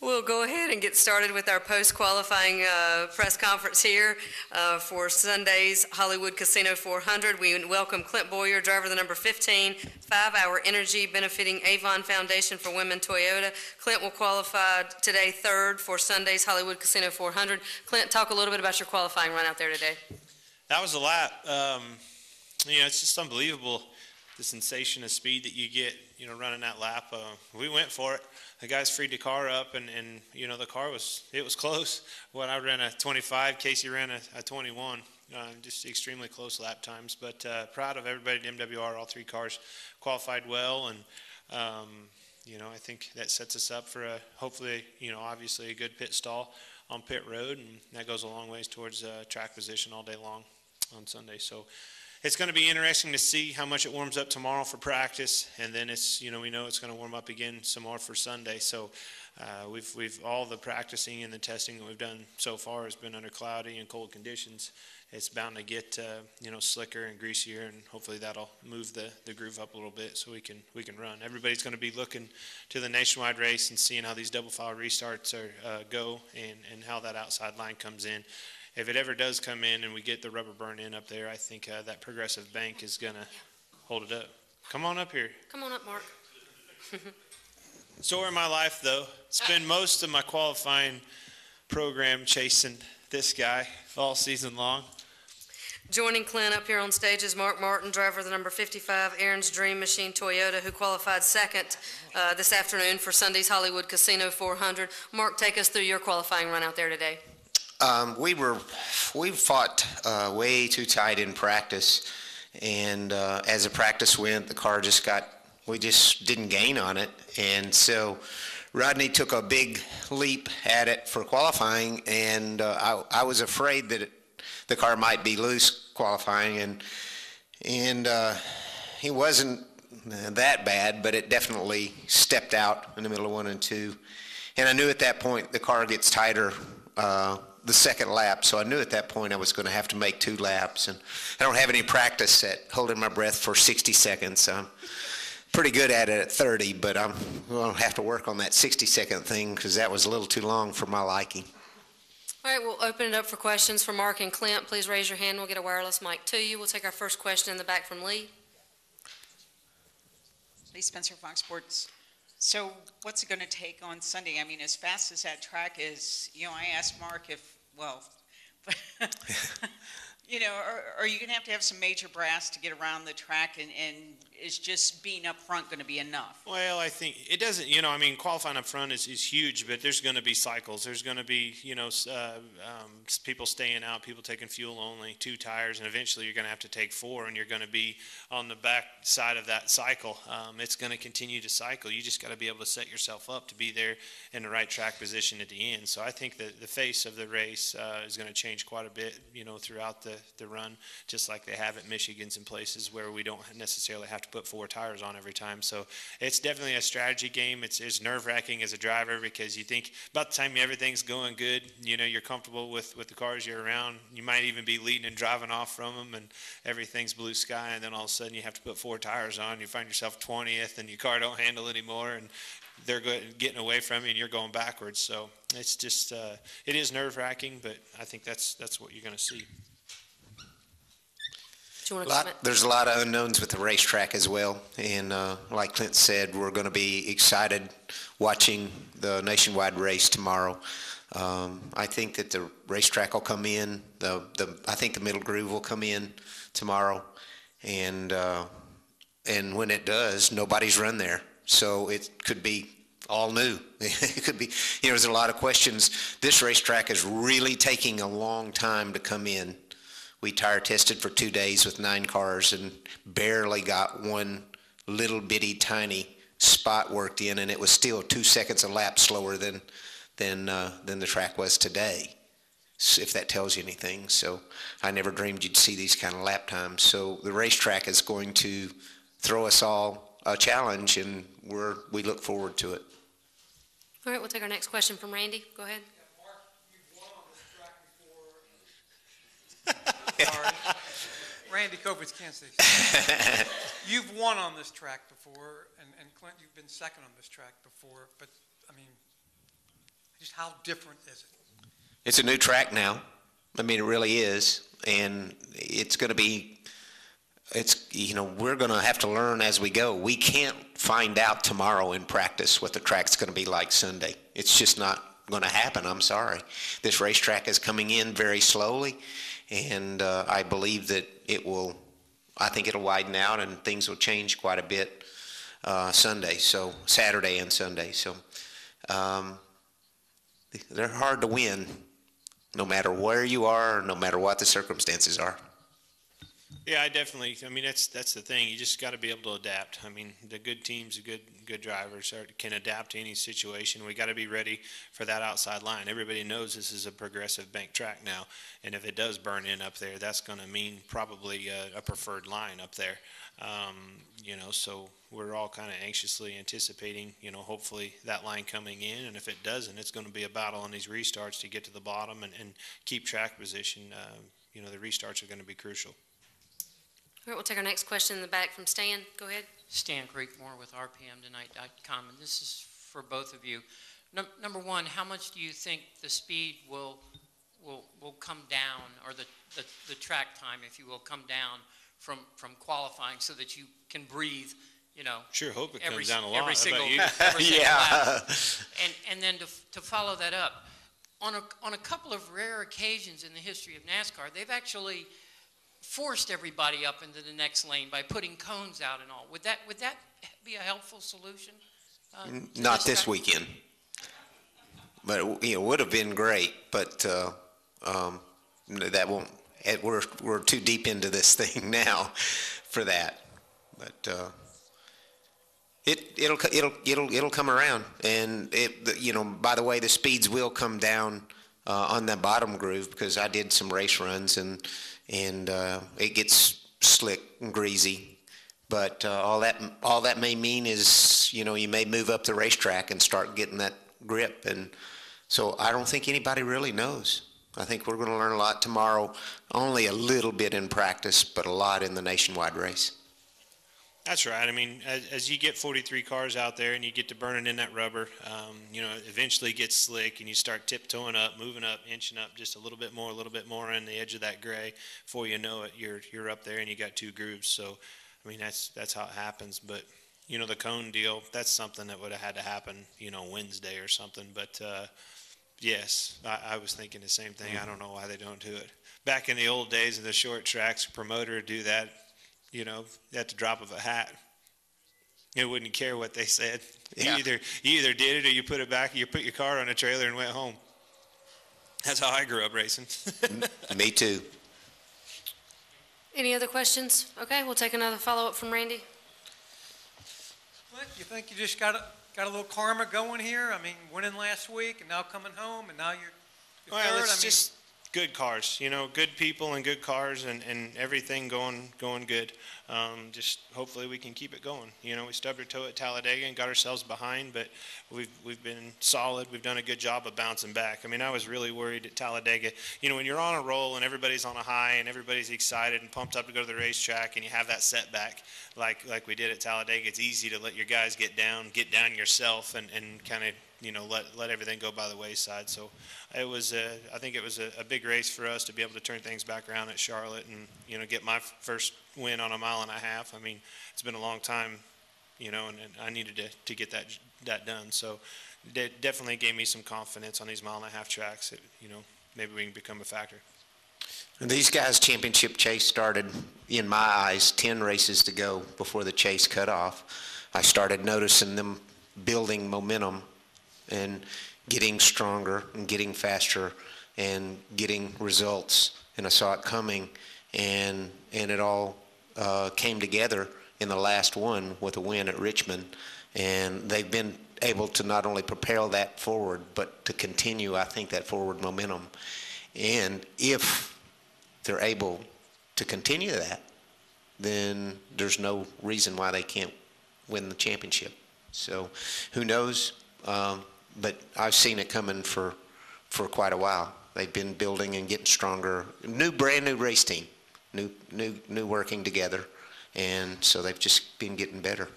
We'll go ahead and get started with our post-qualifying press conference here for Sunday's Hollywood Casino 400. We welcome Clint Bowyer, driver of the number 15, 5-Hour Energy, benefiting Avon Foundation for Women Toyota. Clint will qualify today third for Sunday's Hollywood Casino 400. Clint, talk a little bit about your qualifying run out there today. That was a lap. It's just unbelievable, the sensation of speed that you get, running that lap. We went for it. The guys freed the car up, and the car was close. When I ran a 25, Casey ran a 21. Just extremely close lap times. But proud of everybody at MWR. All three cars qualified well, and I think that sets us up for hopefully obviously a good pit stall on pit road, and that goes a long ways towards track position all day long on Sunday. So it's going to be interesting to see how much it warms up tomorrow for practice, and then we know it's going to warm up again some more for Sunday. So we've all the practicing and the testing that we've done so far has been under cloudy and cold conditions. It's bound to get slicker and greasier, and hopefully that'll move the groove up a little bit so we can run. Everybody's going to be looking to the nationwide race and seeing how these double file restarts go and how that outside line comes in. If it ever does come in and we get the rubber burn in up there, I think that progressive bank is going to hold it up. Come on up here. Come on up, Mark. Story of my life, though. Spend most of my qualifying program chasing this guy all season long. Joining Clint up here on stage is Mark Martin, driver of the number 55 Aaron's Dream Machine Toyota, who qualified second this afternoon for Sunday's Hollywood Casino 400. Mark, take us through your qualifying run out there today. We fought way too tight in practice, and as the practice went, the car we just didn't gain on it, and so Rodney took a big leap at it for qualifying, and I was afraid that the car might be loose qualifying, and he wasn't that bad, but it definitely stepped out in the middle of 1 and 2, and I knew at that point the car gets tighter the second lap, so I knew at that point I was going to have to make 2 laps, and I don't have any practice at holding my breath for 60 seconds. I'm pretty good at it at 30, but I'm going to have to work on that 60-second thing because that was a little too long for my liking. All right, we'll open it up for questions for Mark and Clint. Please raise your hand. We'll get a wireless mic to you. We'll take our first question in the back from Lee. Lee Spencer, Fox Sports. So what's it going to take on Sunday? I mean, as fast as that track is, I asked Mark are you going to have some major brass to get around the track, and is just being up front going to be enough? Well, I think it doesn't, qualifying up front is huge, but there's going to be cycles. There's going to be, people staying out, people taking fuel only, 2 tires, and eventually you're going to have to take 4, and you're going to be on the back side of that cycle. It's going to continue to cycle. You just got to be able to set yourself up to be there in the right track position at the end. So I think that the face of the race is going to change quite a bit, throughout the run, just like they have at Michigan's and places where we don't necessarily have to put 4 tires on every time. So it's definitely a strategy game. It's nerve-wracking as a driver because you think about the time everything's going good, you're comfortable with the cars you're around. You might even be leading and driving off from them, and everything's blue sky, and then all of a sudden you have to put 4 tires on. You find yourself 20th, and your car don't handle anymore, and they're getting away from you, and you're going backwards. So it's just it is nerve-wracking, but I think that's what you're going to see. There's a lot of unknowns with the racetrack as well, and like Clint said, we're going to be excited watching the nationwide race tomorrow. I think that the racetrack will come in. I think the middle groove will come in tomorrow, and when it does, nobody's run there, so it could be all new. It could be. There's a lot of questions. This racetrack is really taking a long time to come in. We tire tested for 2 days with 9 cars and barely got one little bitty tiny spot worked in, and it was still 2 seconds a lap slower than the track was today, if that tells you anything. So I never dreamed you'd see these kind of lap times. So the racetrack is going to throw us all a challenge, and we look forward to it. All right, we'll take our next question from Randy. Go ahead. Randy Kovitz, Kansas City. You've won on this track before, and Clint, you've been second on this track before, but I mean, How different is it? It's a new track now. I mean, it really is. And it's going to be, we're going to have to learn as we go. We can't find out tomorrow in practice what the track's going to be like Sunday. It's just not going to happen. I'm sorry. This racetrack is coming in very slowly, and I believe that I think it'll widen out and things will change quite a bit Saturday and Sunday. So they're hard to win no matter where you are, no matter what the circumstances are. Yeah, I mean, that's the thing. You just got to be able to adapt. I mean, the good teams, the good drivers can adapt to any situation. We got to be ready for that outside line. Everybody knows this is a progressive bank track now, and if it does burn in up there, that's going to mean probably a preferred line up there. So we're all kind of anxiously anticipating, hopefully that line coming in, and if it doesn't, it's going to be a battle on these restarts to get to the bottom and keep track position. The restarts are going to be crucial. All right, we'll take our next question in the back from Stan. Go ahead. Stan Creekmore with RPMtonight.com, and this is for both of you. Number one, how much do you think the speed will come down, or the track time, if you will, come down from qualifying so that you can breathe, Sure, hope it comes down a lot. Every single Yeah. lap. And then to follow that up, on a couple of rare occasions in the history of NASCAR, they've actually forced everybody up into the next lane by putting cones out and all. Would that be a helpful solution? Not this weekend, but it would have been great. But that won't. We're too deep into this thing now for that. But it'll come around, and by the way, the speeds will come down on the bottom groove, because I did some race runs and it gets slick and greasy. But all that may mean is, you may move up the racetrack and start getting that grip. And so I don't think anybody really knows. I think we're going to learn a lot tomorrow, only a little bit in practice, but a lot in the nationwide race. That's right. I mean, as you get 43 cars out there and you get to burning in that rubber, eventually it gets slick and you start tiptoeing up, moving up, inching up just a little bit more on the edge of that gray. Before you know it, you're up there and you got two grooves. So, I mean, that's how it happens. But, the cone deal, that's something that would have had to happen, Wednesday or something. But, yes, I was thinking the same thing. I don't know why they don't do it. Back in the old days in the short tracks, a promoter would do that. At the drop of a hat. You wouldn't care what they said. Yeah. You either did it or you put it back, or you put your car on a trailer and went home. That's how I grew up racing. Me too. Any other questions? Okay, we'll take another follow-up from Randy. Clint, you think you just got a little karma going here? I mean, winning last week and now coming home, and now you're Well, third. it's just good cars, good people and good cars and everything going good. Just hopefully we can keep it going. We stubbed our toe at Talladega and got ourselves behind, but we've been solid. We've done a good job of bouncing back. I mean, I was really worried at Talladega. When you're on a roll and everybody's on a high and everybody's excited and pumped up to go to the racetrack and you have that setback like we did at Talladega, it's easy to let your guys get down yourself and kind of let everything go by the wayside. So it was I think it was a big race for us to be able to turn things back around at Charlotte and get my first win on a mile and a half. I mean, it's been a long time, and I needed to get that done. So it definitely gave me some confidence on these mile and a half tracks that, maybe we can become a factor. And these guys' championship chase started, in my eyes, 10 races to go before the chase cut off. I started noticing them building momentum and getting stronger and getting faster and getting results. And I saw it coming, and it all came together in the last one with a win at Richmond. And they've been able to not only propel that forward, but to continue, I think, that forward momentum. And if they're able to continue that, then there's no reason why they can't win the championship. So who knows? But I've seen it coming for quite a while. They've been building and getting stronger. Brand new race team, new working together, and so they've just been getting better.